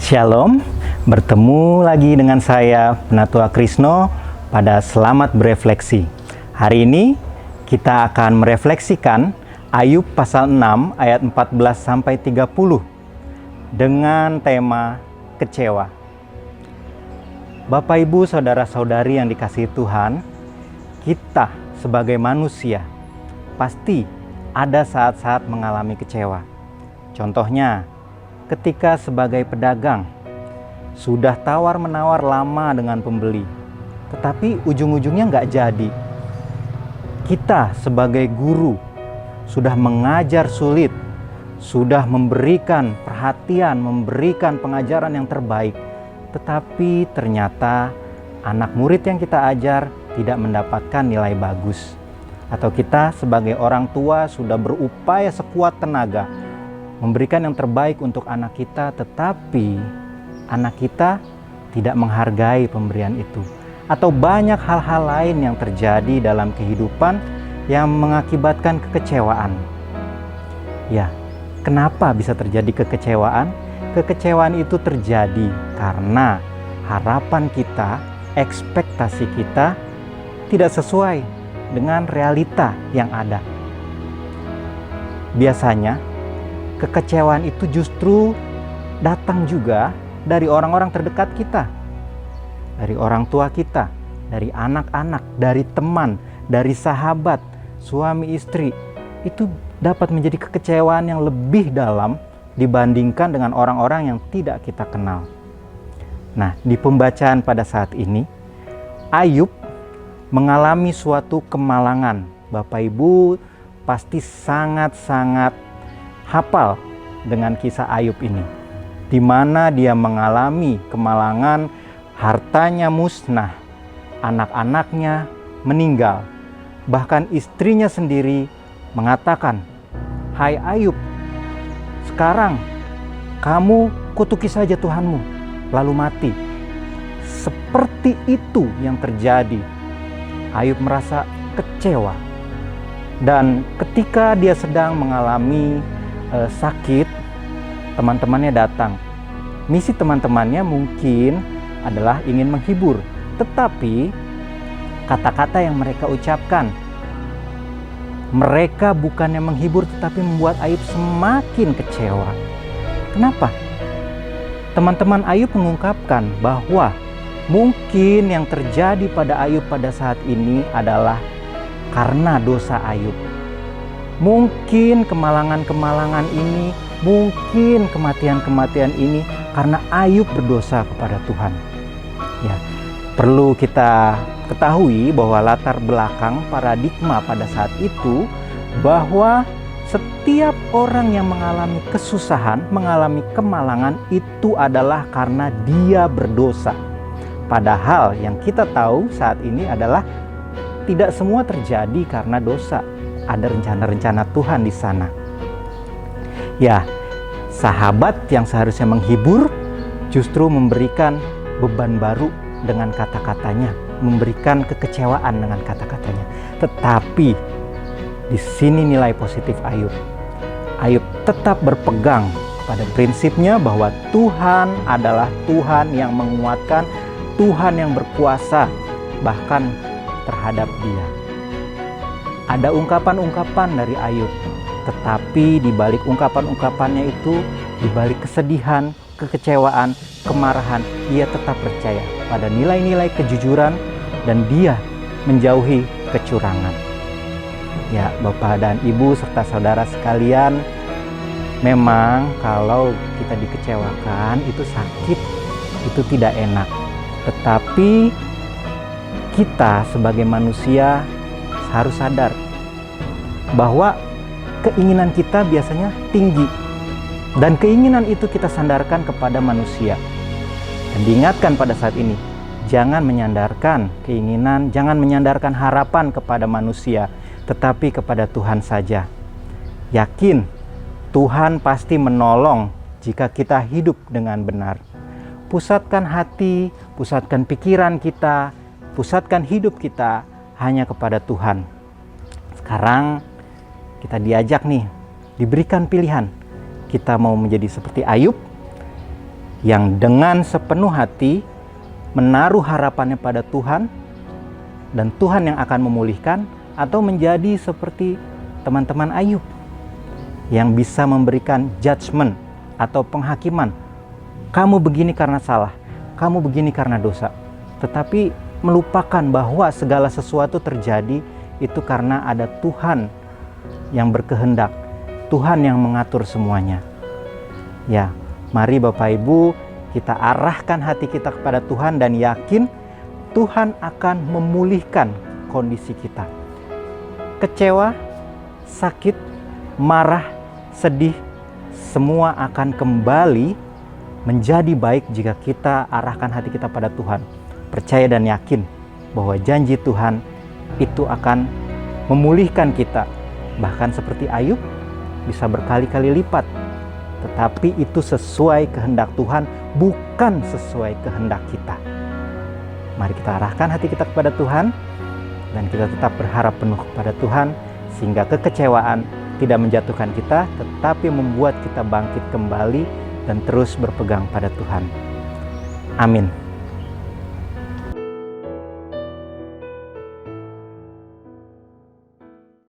Shalom, bertemu lagi dengan saya Penatua Krisno pada Selamat Berefleksi. Hari ini kita akan merefleksikan Ayub pasal 6 ayat 14-30 dengan tema kecewa. Bapak, Ibu, Saudara-saudari yang dikasihi Tuhan, kita sebagai manusia pasti ada saat-saat mengalami kecewa. Contohnya, ketika sebagai pedagang sudah tawar-menawar lama dengan pembeli, tetapi ujung-ujungnya nggak jadi. Kita sebagai guru sudah mengajar sulit, sudah memberikan perhatian, memberikan pengajaran yang terbaik, tetapi ternyata anak murid yang kita ajar tidak mendapatkan nilai bagus. Atau kita sebagai orang tua sudah berupaya sekuat tenaga memberikan yang terbaik untuk anak kita, tetapi anak kita tidak menghargai pemberian itu. Atau banyak hal-hal lain yang terjadi dalam kehidupan yang mengakibatkan kekecewaan. Ya, kenapa bisa terjadi kekecewaan? Kekecewaan itu terjadi karena harapan kita, ekspektasi kita tidak sesuai dengan realita yang ada. Biasanya kekecewaan itu justru datang juga dari orang-orang terdekat kita, dari orang tua kita, dari anak-anak, dari teman, dari sahabat, suami istri. Itu dapat menjadi kekecewaan yang lebih dalam dibandingkan dengan orang-orang yang tidak kita kenal. Nah, di pembacaan pada saat ini, Ayub mengalami suatu kemalangan. Bapak Ibu pasti sangat-sangat hafal dengan kisah Ayub ini, di mana dia mengalami kemalangan, hartanya musnah, anak-anaknya meninggal, bahkan istrinya sendiri mengatakan, "Hai Ayub, sekarang kamu kutuki saja Tuhanmu, lalu mati." Seperti itu yang terjadi. Ayub merasa kecewa, dan ketika dia sedang mengalami sakit, teman-temannya datang. Misi teman-temannya mungkin adalah ingin menghibur, tetapi kata-kata yang mereka ucapkan, mereka bukannya menghibur tetapi membuat Ayub semakin kecewa. Kenapa? Teman-teman Ayub mengungkapkan bahwa mungkin yang terjadi pada Ayub pada saat ini adalah karena dosa Ayub. Mungkin kemalangan-kemalangan ini, mungkin kematian-kematian ini karena Ayub berdosa kepada Tuhan. Ya, perlu kita ketahui bahwa latar belakang paradigma pada saat itu bahwa setiap orang yang mengalami kesusahan, mengalami kemalangan itu adalah karena dia berdosa. Padahal yang kita tahu saat ini adalah tidak semua terjadi karena dosa. Ada rencana-rencana Tuhan di sana. Ya, sahabat yang seharusnya menghibur justru memberikan beban baru dengan kata-katanya, memberikan kekecewaan dengan kata-katanya. Tetapi di sini nilai positif Ayub. Ayub tetap berpegang pada prinsipnya bahwa Tuhan adalah Tuhan yang menguatkan, Tuhan yang berkuasa bahkan terhadap dia. Ada ungkapan-ungkapan dari Ayub, tetapi di balik ungkapan-ungkapannya itu, di balik kesedihan, kekecewaan, kemarahan, ia tetap percaya pada nilai-nilai kejujuran dan dia menjauhi kecurangan. Ya, Bapak dan Ibu serta saudara sekalian, memang kalau kita dikecewakan itu sakit, itu tidak enak. Tetapi kita sebagai manusia harus sadar bahwa keinginan kita biasanya tinggi, dan keinginan itu kita sandarkan kepada manusia. Dan diingatkan pada saat ini, jangan menyandarkan keinginan, jangan menyandarkan harapan kepada manusia, tetapi kepada Tuhan saja. Yakin Tuhan pasti menolong jika kita hidup dengan benar. Pusatkan hati, pusatkan pikiran kita, pusatkan hidup kita hanya kepada Tuhan. Sekarang kita diajak nih, diberikan pilihan. Kita mau menjadi seperti Ayub, yang dengan sepenuh hati menaruh harapannya pada Tuhan, dan Tuhan yang akan memulihkan, atau menjadi seperti teman-teman Ayub yang bisa memberikan judgment atau penghakiman. Kamu begini karena salah, kamu begini karena dosa. Tetapi melupakan bahwa segala sesuatu terjadi itu karena ada Tuhan yang berkehendak, Tuhan yang mengatur semuanya. Ya, mari Bapak Ibu kita arahkan hati kita kepada Tuhan dan yakin Tuhan akan memulihkan kondisi kita. Kecewa, sakit, marah, sedih, semua akan kembali menjadi baik jika kita arahkan hati kita pada Tuhan. Percaya dan yakin bahwa janji Tuhan itu akan memulihkan kita. Bahkan seperti Ayub bisa berkali-kali lipat. Tetapi itu sesuai kehendak Tuhan, bukan sesuai kehendak kita. Mari kita arahkan hati kita kepada Tuhan, dan kita tetap berharap penuh kepada Tuhan, sehingga kekecewaan tidak menjatuhkan kita, tetapi membuat kita bangkit kembali dan terus berpegang pada Tuhan. Amin.